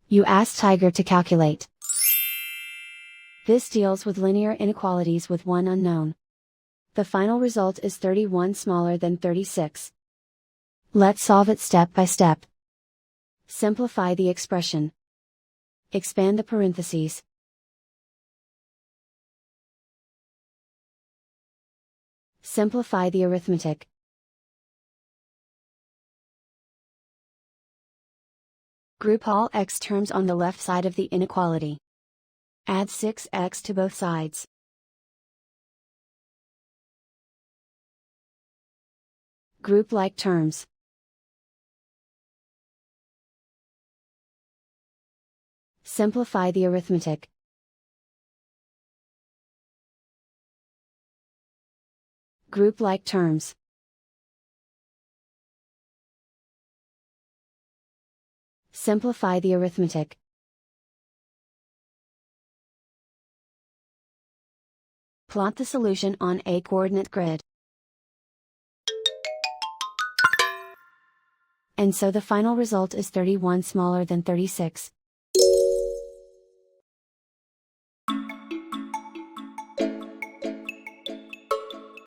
You ask Tiger to calculate. This deals with linear inequalities with one unknown. The final result is 31 smaller than 36. Let's solve it step by step. Simplify the expression. Expand the parentheses. Simplify the arithmetic. Group all x terms on the left side of the inequality. Add 6x to both sides. Group like terms. Simplify the arithmetic. Group like terms. Simplify the arithmetic. Plot the solution on a coordinate grid. And so the final result is 31 smaller than 36.